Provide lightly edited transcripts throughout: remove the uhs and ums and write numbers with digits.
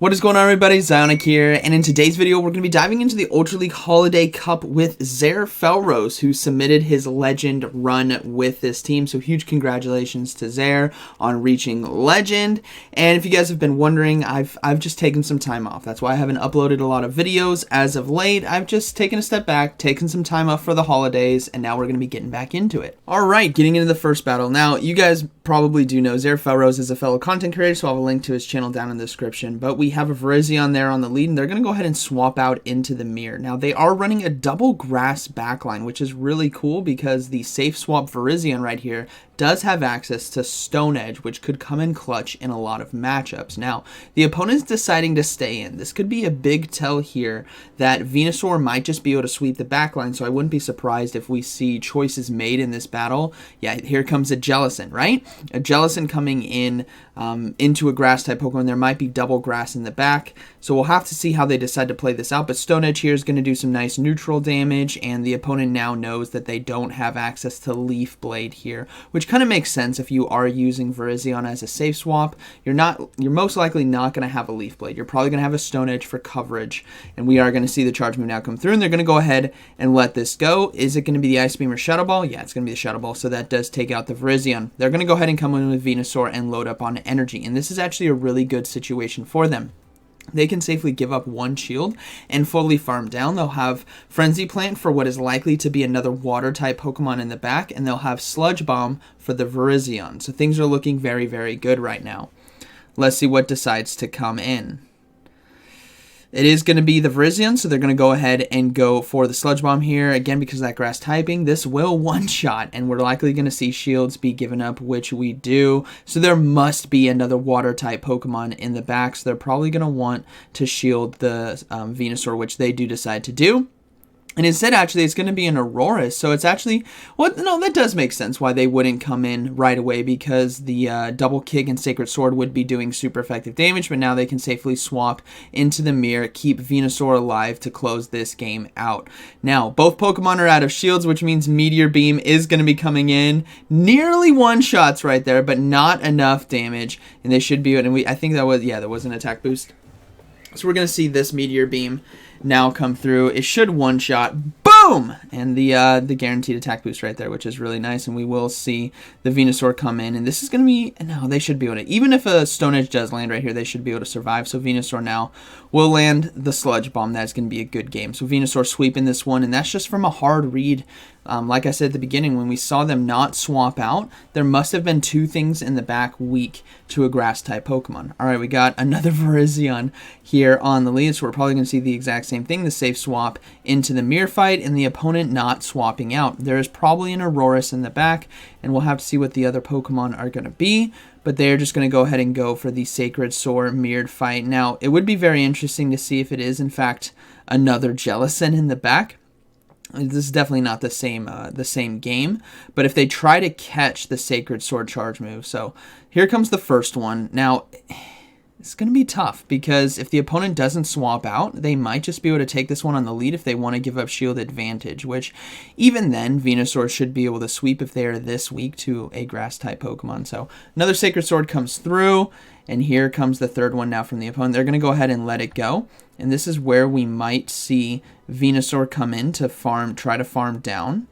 What is going on, everybody? ZyoniK here, and in today's video we're going to be diving into the Ultra League Holiday Cup with XehrFelrose, who submitted his legend run with this team. So huge congratulations to Xehr on reaching legend. And if you guys have been wondering, I've just taken some time off. That's why I haven't uploaded a lot of videos as of late. I've just taken a step back, taken some time off for the holidays, and now we're going to be getting back into it. Alright, getting into the first battle. Now, you guys probably do know XehrFelrose is a fellow content creator, so I'll have a link to his channel down in the description. But we have a Virizion there on the lead, and they're going to go ahead and swap out into the mirror. Now, they are running a double grass backline, which is really cool because the safe swap Virizion right here does have access to Stone Edge, which could come in clutch in a lot of matchups. Now, the opponent's deciding to stay in. This could be a big tell here that Venusaur might just be able to sweep the backline, so I wouldn't be surprised if we see choices made in this battle. Yeah, here comes a Jellicent, right? A Jellicent coming in into a grass-type Pokemon. There might be double grass in the back, so we'll have to see how they decide to play this out, but Stone Edge here is going to do some nice neutral damage, and the opponent now knows that they don't have access to Leaf Blade here, which kind of makes sense if you are using Virizion as a safe swap. You're most likely not going to have a Leaf Blade. You're probably going to have a Stone Edge for coverage, and we are going to see the charge move now come through, and they're going to go ahead and let this go. Is it going to be the Ice Beam or Shadow Ball? Yeah, it's going to be the Shadow Ball, so that does take out the Virizion. They're going to go ahead and come in with Venusaur and load up on energy, and this is actually a really good situation for them. They can safely give up one shield and fully farm down. They'll have Frenzy Plant for what is likely to be another water-type Pokemon in the back, and they'll have Sludge Bomb for the Virizion. So things are looking very, very good right now. Let's see what decides to come in. It is going to be the Virizion, so they're going to go ahead and go for the Sludge Bomb here. Again, because of that grass typing, this will one-shot, and we're likely going to see shields be given up, which we do. So there must be another water-type Pokemon in the back, so they're probably going to want to shield the Venusaur, which they do decide to do. And instead, actually, it's going to be an Aurorus, so it's actually, well, no, that does make sense why they wouldn't come in right away, because the Double Kick and Sacred Sword would be doing super effective damage, but now they can safely swap into the mirror, keep Venusaur alive to close this game out. Now, both Pokemon are out of shields, which means Meteor Beam is going to be coming in. Nearly one-shots right there, but not enough damage, and they should be, and I think that was, yeah, there was an attack boost. So we're going to see this Meteor Beam now come through. It should one-shot. Boom! And the guaranteed attack boost right there, which is really nice. And we will see the Venusaur come in. And this is going to be... No, they should be able to... Even if a Stone Edge does land right here, they should be able to survive. So Venusaur now will land the Sludge Bomb. That's going to be a good game. So Venusaur sweeping this one. And that's just from a hard read. Like I said at the beginning, when we saw them not swap out, there must have been two things in the back weak to a grass-type Pokemon. Alright, we got another Virizion here on the lead, so we're probably going to see the exact same thing, the safe swap into the mirror fight, and the opponent not swapping out. There is probably an Aurorus in the back, and we'll have to see what the other Pokemon are going to be, but they're just going to go ahead and go for the Sacred Sword mirrored fight. Now, it would be very interesting to see if it is, in fact, another Jellicent in the back. This is definitely not the same game, but if they try to catch the Sacred Sword charge move. So here comes the first one. Now, it's going to be tough because if the opponent doesn't swap out, they might just be able to take this one on the lead if they want to give up shield advantage, which even then, Venusaur should be able to sweep if they are this weak to a grass-type Pokemon. So another Sacred Sword comes through, and here comes the third one now from the opponent. They're going to go ahead and let it go, and this is where we might see Venusaur come in to try to farm down.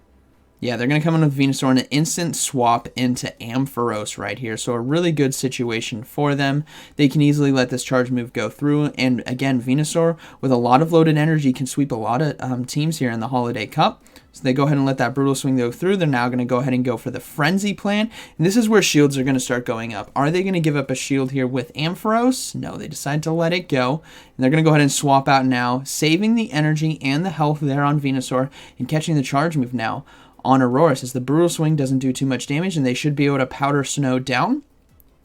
Yeah, they're going to come in with Venusaur and an instant swap into XehrFelrose right here. So a really good situation for them. They can easily let this charge move go through. And again, Venusaur with a lot of loaded energy can sweep a lot of teams here in the Holiday Cup. So they go ahead and let that Brutal Swing go through. They're now going to go ahead and go for the Frenzy Plant. And this is where shields are going to start going up. Are they going to give up a shield here with XehrFelrose? No, they decide to let it go. And they're going to go ahead and swap out now, saving the energy and the health there on Venusaur and catching the charge move now on Aurorus, as the Brutal Swing doesn't do too much damage, and they should be able to Powder Snow down,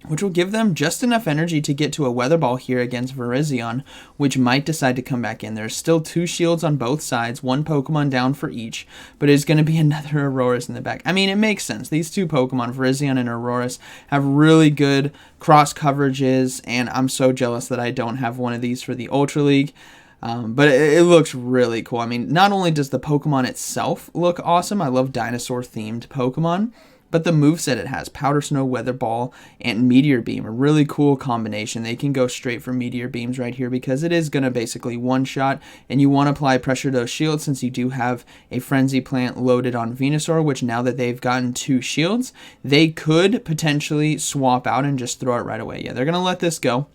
which will give them just enough energy to get to a Weather Ball here against Virizion, which might decide to come back in. There's still two shields on both sides, one Pokemon down for each, but it's going to be another Aurorus in the back. I mean, it makes sense. These two Pokemon, Virizion and Aurorus, have really good cross coverages, and I'm so jealous that I don't have one of these for the Ultra League. But it looks really cool. I mean, not only does the Pokemon itself look awesome, I love dinosaur-themed Pokemon, but the moveset it has, Powder Snow, Weather Ball, and Meteor Beam, a really cool combination. They can go straight for Meteor Beams right here because it is going to basically one-shot, and you want to apply pressure to those shields since you do have a Frenzy Plant loaded on Venusaur, which now that they've gotten 2 shields, they could potentially swap out and just throw it right away. Yeah, they're going to let this go.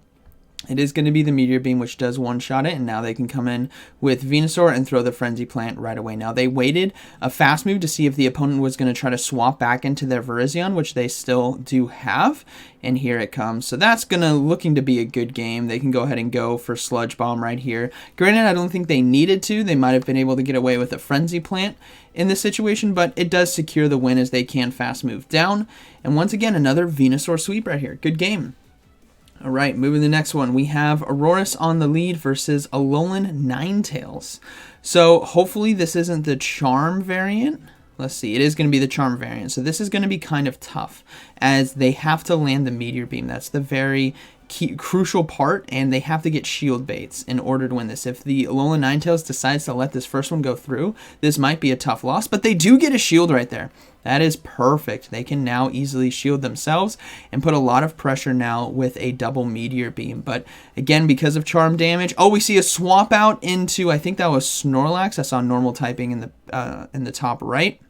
It is going to be the Meteor Beam, which does one-shot it, and now they can come in with Venusaur and throw the Frenzy Plant right away. Now, they waited a fast move to see if the opponent was going to try to swap back into their Virizion, which they still do have, and here it comes. So that's looking to be a good game. They can go ahead and go for Sludge Bomb right here. Granted, I don't think they needed to. They might have been able to get away with a Frenzy Plant in this situation, but it does secure the win as they can fast move down. And once again, another Venusaur sweep right here. Good game. All right, moving to the next one. We have Aurorus on the lead versus Alolan Ninetales. So hopefully this isn't the Charm variant. Let's see, it is going to be the Charm variant. So this is going to be kind of tough as they have to land the Meteor Beam. That's the very crucial part, and they have to get shield baits in order to win this. If the Alolan Ninetales decides to let this first one go through, this might be a tough loss, but they do get a shield right there. That is perfect. They can now easily shield themselves and put a lot of pressure now with a double Meteor Beam. But again, because of Charm damage, oh, we see a swap out into, I think that was Snorlax. I saw normal typing in the top right.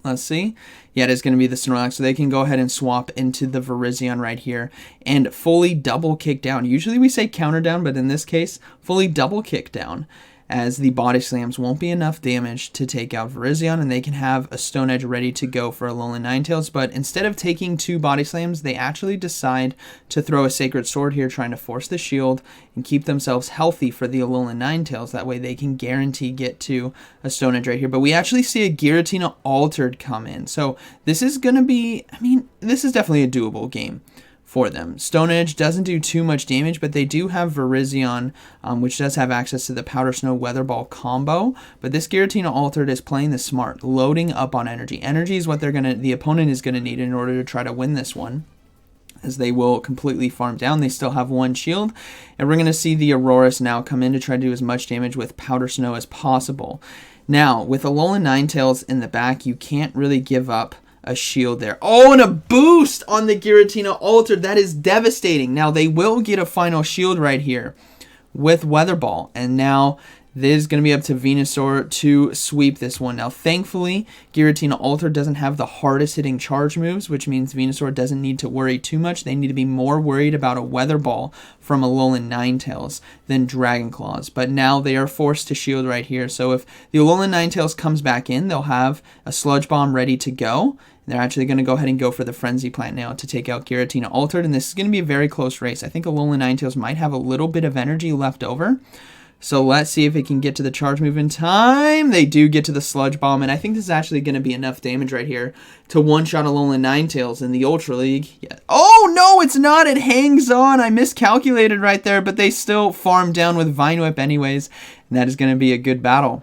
Let's see. Yeah, it is going to be the Snorlax, so they can go ahead and swap into the Virizion right here and fully double kick down. Usually we say counter down, but in this case, fully double kick down, as the body slams won't be enough damage to take out Virizion, and they can have a Stone Edge ready to go for Alolan Ninetales. But instead of taking 2 body slams, they actually decide to throw a Sacred Sword here, trying to force the shield and keep themselves healthy for the Alolan Ninetales. That way they can guarantee get to a Stone Edge right here. But we actually see a Giratina Altered come in. So this is going to be, I mean, this is definitely a doable game for them. Stone Edge doesn't do too much damage, but they do have Virizion, which does have access to the Powder Snow Weather Ball combo. But this Giratina Altered is playing this smart, loading up on energy. Energy is what the opponent is gonna need in order to try to win this one, as they will completely farm down. They still have 1 shield, and we're going to see the Aurorus now come in to try to do as much damage with Powder Snow as possible. Now, with Alolan Ninetales in the back, you can't really give up a shield there. Oh, and a boost on the Giratina Altered. That is devastating. Now, they will get a final shield right here with Weather Ball, and now this is going to be up to Venusaur to sweep this one. Now, thankfully, Giratina Altered doesn't have the hardest hitting charge moves, which means Venusaur doesn't need to worry too much. They need to be more worried about a Weather Ball from Alolan Ninetales than Dragon Claws. But now they are forced to shield right here. So if the Alolan Ninetales comes back in, they'll have a Sludge Bomb ready to go. They're actually going to go ahead and go for the Frenzy Plant now to take out Giratina Altered, and this is going to be a very close race. I think Alolan Ninetales might have a little bit of energy left over. So let's see if it can get to the charge move in time. They do get to the Sludge Bomb, and I think this is actually going to be enough damage right here to one-shot Alolan Ninetales in the Ultra League. Yeah. Oh, no, it's not. It hangs on. I miscalculated right there, but they still farm down with Vine Whip anyways, and that is going to be a good battle.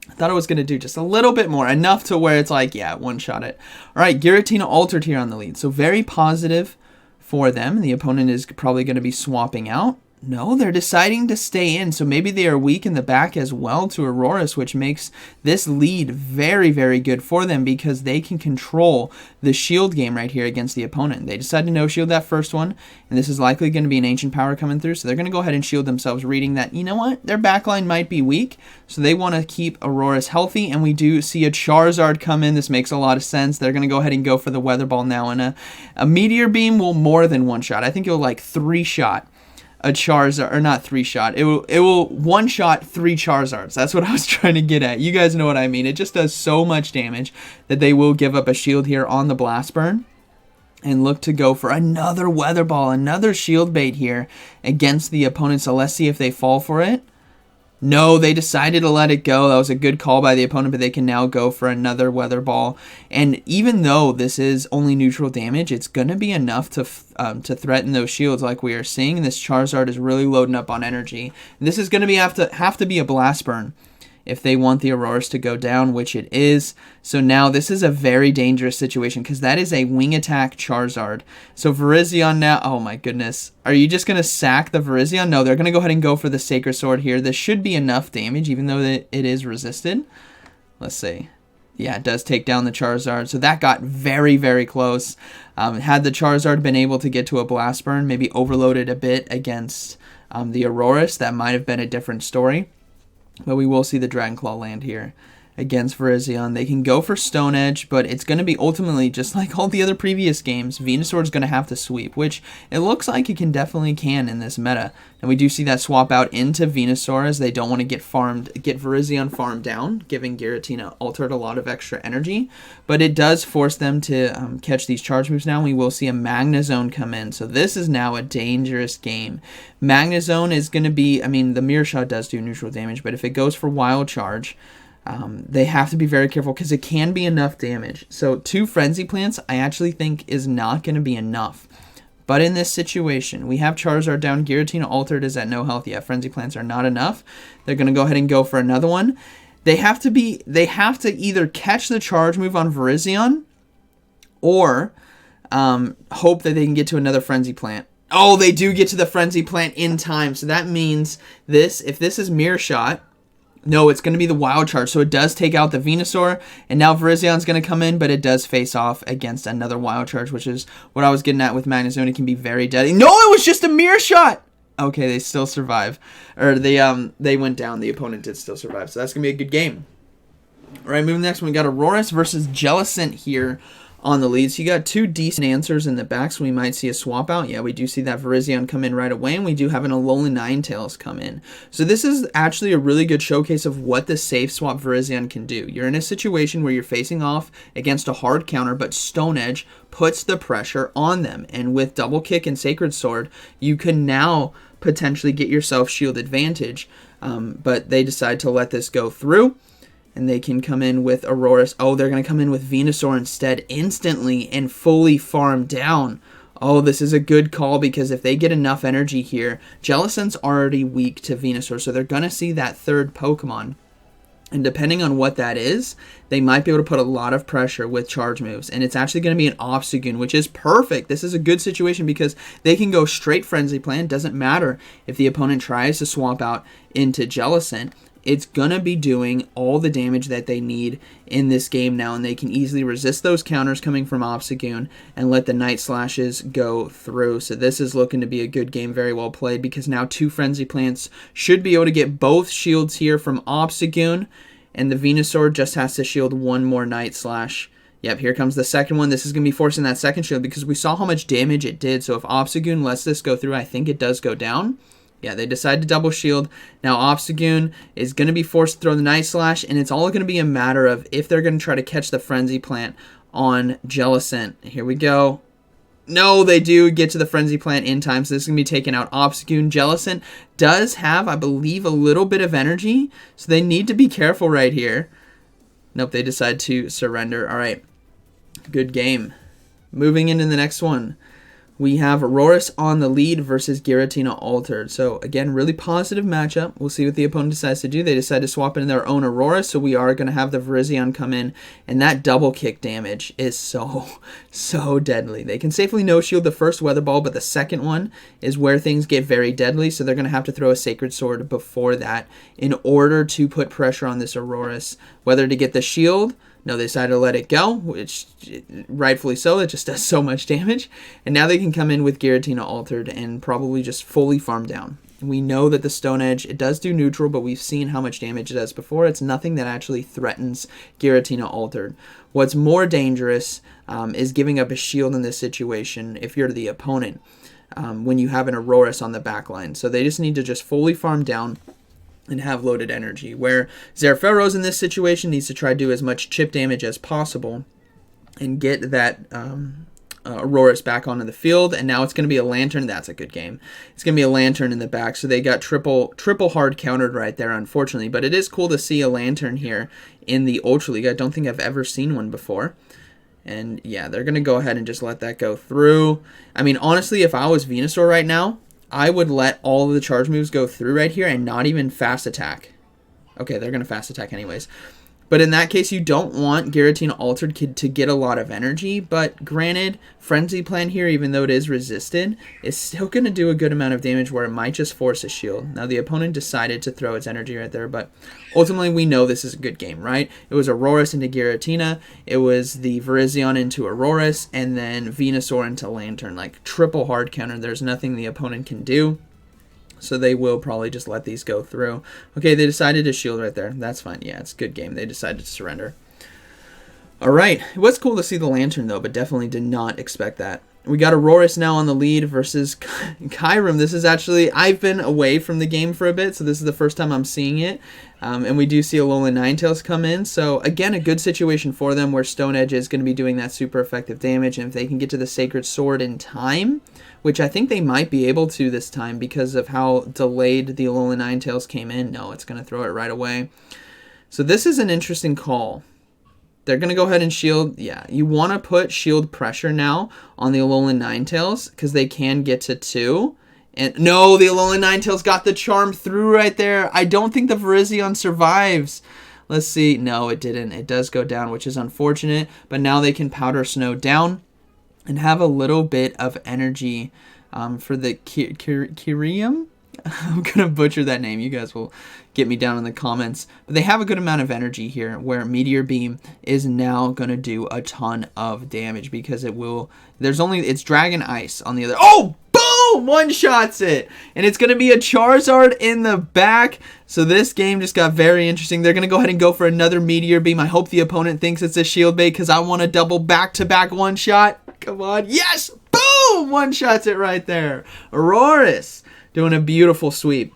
I thought it was going to do just a little bit more, enough to where it's like, yeah, one-shot it. All right, Giratina Altered here on the lead, so very positive for them. The opponent is probably going to be swapping out. No, they're deciding to stay in, so maybe they are weak in the back as well to Aurorus, which makes this lead very, very good for them because they can control the shield game right here against the opponent. They decide to no-shield that first one, and this is likely going to be an Ancient Power coming through, so they're going to go ahead and shield themselves, reading that, you know what, their backline might be weak, so they want to keep Aurorus healthy, and we do see a Charizard come in. This makes a lot of sense. They're going to go ahead and go for the Weather Ball now, and a Meteor Beam will more than one-shot. I think it will like 3-shot a Charizard, or not 3-shot. It will one-shot 3 Charizards. That's what I was trying to get at. You guys know what I mean. It just does so much damage that they will give up a shield here on the Blast Burn and look to go for another Weather Ball, another shield bait here against the opponent. So let's see if they fall for it. No, they decided to let it go. That was a good call by the opponent, but they can now go for another Weather Ball. And even though this is only neutral damage, it's going to be enough to threaten those shields like we are seeing. And this Charizard is really loading up on energy. And this is going to have to be a Blast Burn if they want the Aurorus to go down, which it is. So now this is a very dangerous situation because that is a Wing Attack Charizard. So Virizion now, oh my goodness. Are you just going to sack the Virizion? No, they're going to go ahead and go for the Sacred Sword here. This should be enough damage even though it is resisted. Let's see. Yeah, it does take down the Charizard. So that got very, very close. Had the Charizard been able to get to a Blast Burn, maybe overloaded a bit against the Aurorus, that might have been a different story. But we will see the Dragon Claw land here against Virizion. They can go for Stone Edge, but it's going to be ultimately, just like all the other previous games, Venusaur is going to have to sweep, which it looks like it definitely can in this meta. And we do see that swap out into Venusaur, as they don't want to get Virizion farmed down, giving Giratina Altered a lot of extra energy. But it does force them to catch these charge moves now. We will see a Magnezone come in. So this is now a dangerous game. Magnezone is going to be, I mean, the Mirror Shot does do neutral damage, but if it goes for Wild Charge, they have to be very careful because it can be enough damage. So 2 Frenzy Plants I actually think is not going to be enough. But in this situation, we have Charizard down. Giratina Altered is at no health yet. Frenzy Plants are not enough. They're going to go ahead and go for another one. They have to either catch the charge move on Virizion or hope that they can get to another Frenzy Plant. Oh, they do get to the Frenzy Plant in time. So that means if this is Mirror Shot, no, it's going to be the Wild Charge, so it does take out the Venusaur, and now Virizion's going to come in, but it does face off against another Wild Charge, which is what I was getting at with Magnezone. It can be very deadly. No, it was just a Mirror Shot! Okay, they still survive. Or they went down. The opponent did still survive, so that's going to be a good game. All right, moving next, we got Aurorus versus Jellicent here on the lead. So you got 2 decent answers in the back, so we might see a swap out. Yeah, we do see that Virizion come in right away, and we do have an Alolan Ninetales come in. So this is actually a really good showcase of what the safe swap Virizion can do. You're in a situation where you're facing off against a hard counter, but Stone Edge puts the pressure on them. And with Double Kick and Sacred Sword, you can now potentially get yourself shield advantage. But they decide to let this go through. And they can come in with Aurorus. Oh, they're going to come in with Venusaur instead instantly and fully farm down. Oh, this is a good call because if they get enough energy here, Jellicent's already weak to Venusaur, so they're going to see that third Pokemon. And depending on what that is, they might be able to put a lot of pressure with charge moves. And it's actually going to be an Obstagoon, which is perfect. This is a good situation because they can go straight Frenzy Plant. Doesn't matter if the opponent tries to swap out into Jellicent. It's going to be doing all the damage that they need in this game now, and they can easily resist those counters coming from Obstagoon and let the Night Slashes go through. So this is looking to be a good game, very well played, because now 2 Frenzy Plants should be able to get both shields here from Obstagoon, and the Venusaur just has to shield 1 more Night Slash. Yep, here comes the second one. This is going to be forcing that second shield because we saw how much damage it did. So if Obstagoon lets this go through, I think it does go down. Yeah, they decide to double shield. Now Obstagoon is going to be forced to throw the Night Slash, and it's all going to be a matter of if they're going to try to catch the Frenzy Plant on Jellicent. Here we go. No, they do get to the Frenzy Plant in time, so this is going to be taking out Obstagoon. Jellicent does have, I believe, a little bit of energy, so they need to be careful right here. Nope, they decide to surrender. All right, good game. Moving into the next one. We have Aurorus on the lead versus Giratina Altered. So, again, really positive matchup. We'll see what the opponent decides to do. They decide to swap in their own Aurorus, so we are going to have the Virizion come in. And that double kick damage is so deadly. They can safely no-shield the first Weather Ball, but the second one is where things get very deadly. So they're going to have to throw a Sacred Sword before that in order to put pressure on this Aurorus. Whether to get the shield... No, they decided to let it go, which rightfully so. It just does so much damage. And now they can come in with Giratina Altered and probably just fully farm down. We know that the Stone Edge, it does do neutral, but we've seen how much damage it does before. It's nothing that actually threatens Giratina Altered. What's more dangerous is giving up a shield in this situation if you're the opponent when you have an Aurorus on the back line. So they just need to just fully farm down and have loaded energy, where XehrFelrose in this situation needs to try to do as much chip damage as possible and get that Aurorus back onto the field. And now it's going to be a Lantern. That's a good game. It's going to be a Lantern in the back, so they got triple hard countered right there, unfortunately. But it is cool to see a Lantern here in the Ultra League. I don't think I've ever seen one before. And yeah, they're going to go ahead and just let that go through. I mean, honestly, if I was Venusaur right now, I would let all of the charge moves go through right here and not even fast attack. Okay, they're going to fast attack anyways. But in that case, you don't want Giratina Altered Kid to get a lot of energy. But granted, Frenzy Plant here, even though it is resisted, is still going to do a good amount of damage where it might just force a shield. Now, the opponent decided to throw its energy right there, but ultimately, we know this is a good game, right? It was Aurorus into Giratina, it was the Virizion into Aurorus, and then Venusaur into Lantern. Like, triple hard counter. There's nothing the opponent can do. So they will probably just let these go through. Okay, they decided to shield right there. That's fine. Yeah, it's a good game. They decided to surrender. All right. It was cool to see the Lantern, though, but definitely did not expect that. We got Aurorus now on the lead versus Kyurem. This is actually... I've been away from the game for a bit, so this is the first time I'm seeing it. And we do see Alolan Ninetales come in. So, again, a good situation for them where Stone Edge is going to be doing that super effective damage. And if they can get to the Sacred Sword in time, which I think they might be able to this time because of how delayed the Alolan Ninetales came in. No, it's going to throw it right away. So this is an interesting call. They're going to go ahead and shield. Yeah, you want to put shield pressure now on the Alolan Ninetales because they can get to 2. And no, the Alolan Ninetales got the charm through right there. I don't think the Virizion survives. Let's see. No, it didn't. It does go down, which is unfortunate. But now they can Powder Snow down and have a little bit of energy for the Kyurem. I'm going to butcher that name. You guys will get me down in the comments. But they have a good amount of energy here where Meteor Beam is now going to do a ton of damage because it will... It's Dragon Ice on the other... Oh! Boom! One-shots it! And it's going to be a Charizard in the back. So this game just got very interesting. They're going to go ahead and go for another Meteor Beam. I hope the opponent thinks it's a shield bait because I want a double back-to-back one-shot. Come on. Yes! Boom! One-shots it right there. Aurorus doing a beautiful sweep.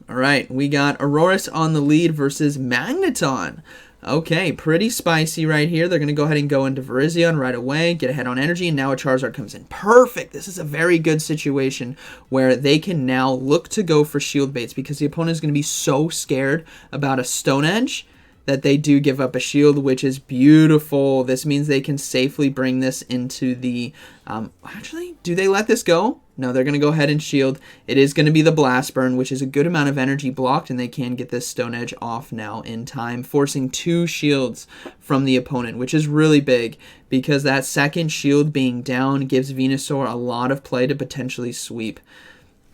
All right, we got Aurorus on the lead versus Magneton. Okay, pretty spicy right here. They're going to go ahead and go into Virizion right away, get ahead on energy, and now a Charizard comes in. Perfect! This is a very good situation where they can now look to go for shield baits because the opponent is going to be so scared about a Stone Edge that they do give up a shield, which is beautiful. This means they can safely bring this into the... actually, do they let this go? No, they're going to go ahead and shield. It is going to be the Blast Burn, which is a good amount of energy blocked, and they can get this Stone Edge off now in time, forcing 2 shields from the opponent, which is really big because that second shield being down gives Venusaur a lot of play to potentially sweep.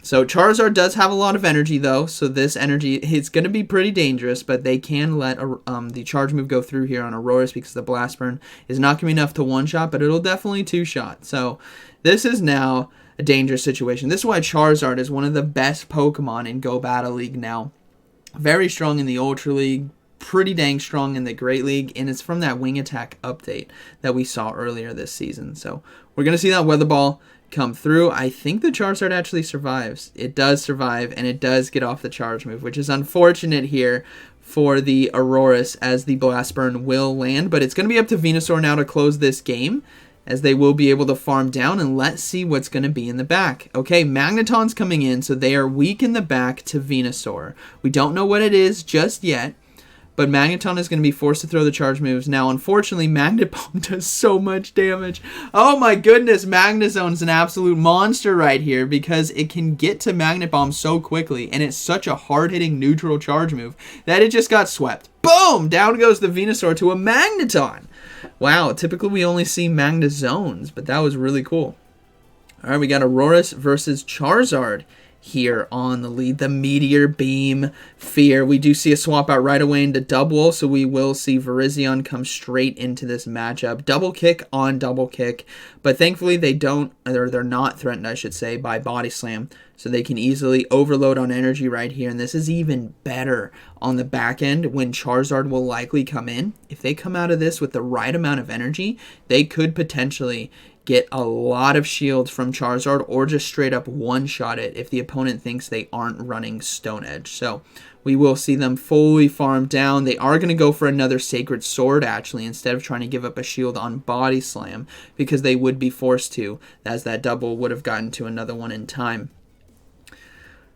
So Charizard does have a lot of energy, though, so this energy is going to be pretty dangerous, but they can let the charge move go through here on Aurorus because the Blast Burn is not going to be enough to one-shot, but it'll definitely two-shot. So this is now a dangerous situation. This is why Charizard is one of the best Pokemon in Go Battle League now. Very strong in the Ultra League, pretty dang strong in the Great League, and it's from that Wing Attack update that we saw earlier this season. So we're going to see that Weather Ball come through. I think the Charizard actually survives. It does survive, and it does get off the charge move, which is unfortunate here for the Aurorus as the Blast Burn will land, but it's going to be up to Venusaur now to close this game as they will be able to farm down, and let's see what's going to be in the back. Okay, Magneton's coming in, so they are weak in the back to Venusaur. We don't know what it is just yet, but Magneton is going to be forced to throw the charge moves. Now, unfortunately, Magnet Bomb does so much damage. Oh my goodness, Magnezone is an absolute monster right here because it can get to Magnet Bomb so quickly, and it's such a hard-hitting neutral charge move that it just got swept. Boom! Down goes the Venusaur to a Magneton. Wow, typically we only see Magnezones, but that was really cool. All right, we got Aurorus versus Charizard here on the lead. The Meteor Beam Fear. We do see a swap out right away into Double, so we will see Virizion come straight into this matchup. Double kick on double kick, but thankfully they don't, or they're not threatened, I should say, by Body Slam, so they can easily overload on energy right here, and this is even better on the back end when Charizard will likely come in. If they come out of this with the right amount of energy, they could potentially get a lot of shields from Charizard or just straight up one-shot it if the opponent thinks they aren't running Stone Edge. So we will see them fully farm down. They are going to go for another Sacred Sword, actually, instead of trying to give up a shield on Body Slam, because they would be forced to, as that double would have gotten to another one in time.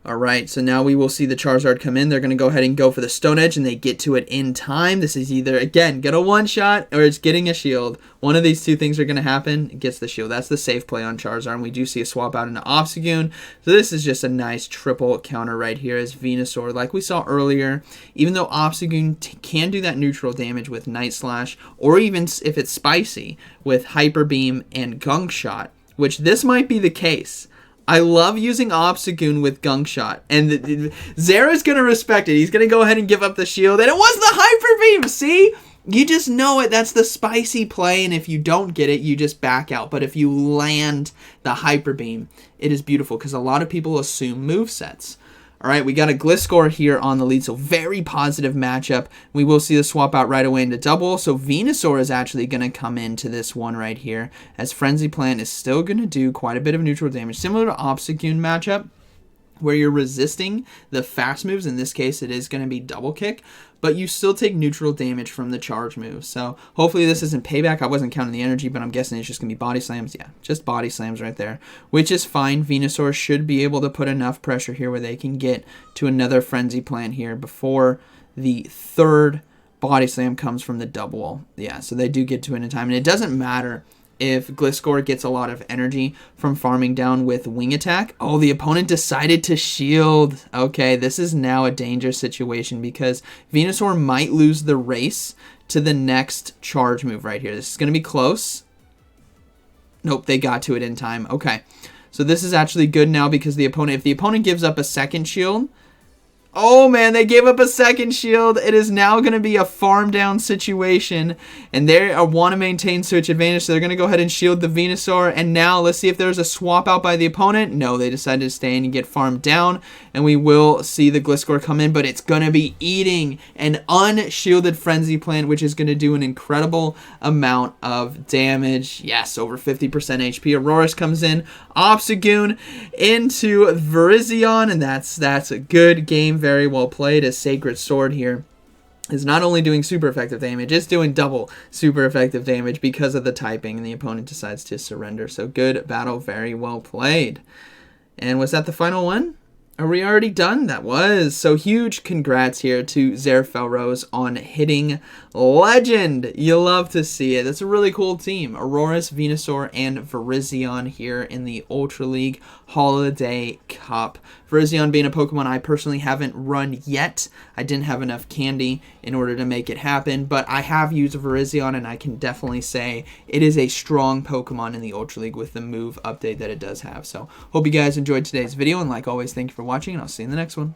Alright, so now we will see the Charizard come in. They're going to go ahead and go for the Stone Edge, and they get to it in time. This is either, again, get a one-shot, or it's getting a shield. One of these two things are going to happen. It gets the shield. That's the safe play on Charizard, and we do see a swap out into Obstagoon. So this is just a nice triple counter right here as Venusaur, like we saw earlier. Even though Obstagoon can do that neutral damage with Night Slash, or even if it's spicy, with Hyper Beam and Gunk Shot, which this might be the case. I love using Obstagoon with Gunk Shot, and Zera's going to respect it. He's going to go ahead and give up the shield, and it was the Hyper Beam, see? You just know it. That's the spicy play, and if you don't get it, you just back out. But if you land the Hyper Beam, it is beautiful, because a lot of people assume movesets. All right, we got a Gliscor here on the lead, so very positive matchup. We will see the swap out right away into double, so Venusaur is actually going to come into this one right here, as Frenzy Plant is still going to do quite a bit of neutral damage, similar to Obstagoon matchup, where you're resisting the fast moves. In this case, it is going to be double kick, but you still take neutral damage from the charge move. So hopefully this isn't payback. I wasn't counting the energy, but I'm guessing it's just going to be body slams. Yeah, just body slams right there, which is fine. Venusaur should be able to put enough pressure here where they can get to another Frenzy Plant here before the third body slam comes from the double. Yeah, so they do get to it in time, and it doesn't matter if Gliscor gets a lot of energy from farming down with Wing Attack. Oh, the opponent decided to shield. Okay, this is now a dangerous situation because Venusaur might lose the race to the next charge move right here. This is going to be close. Nope, they got to it in time. Okay, so this is actually good now because if the opponent gives up a second shield, oh man, they gave up a second shield. It is now going to be a farm down situation, and they want to maintain switch advantage, so they're going to go ahead and shield the Venusaur. And now let's see if there's a swap out by the opponent. No, they decided to stay in and get farmed down, and we will see the Gliscor come in, but it's going to be eating an unshielded Frenzy Plant, which is going to do an incredible amount of damage. Yes, over 50% HP. Aurorus comes in, Obstagoon into Virizion, and that's a good game. Very well played, as Sacred Sword here is not only doing super effective damage, it's doing double super effective damage because of the typing, and the opponent decides to surrender. So good battle, very well played. And was that the final one? Are we already done? That was. So huge congrats here to XehrFelrose on hitting Legend. You love to see it. That's a really cool team. Aurorus, Venusaur, and Virizion here in the Ultra League Holiday Cup. Virizion being a Pokemon I personally haven't run yet. I didn't have enough candy in order to make it happen, but I have used Virizion, and I can definitely say it is a strong Pokemon in the Ultra League with the move update that it does have. So hope you guys enjoyed today's video, and like always, thank you for watching, and I'll see you in the next one.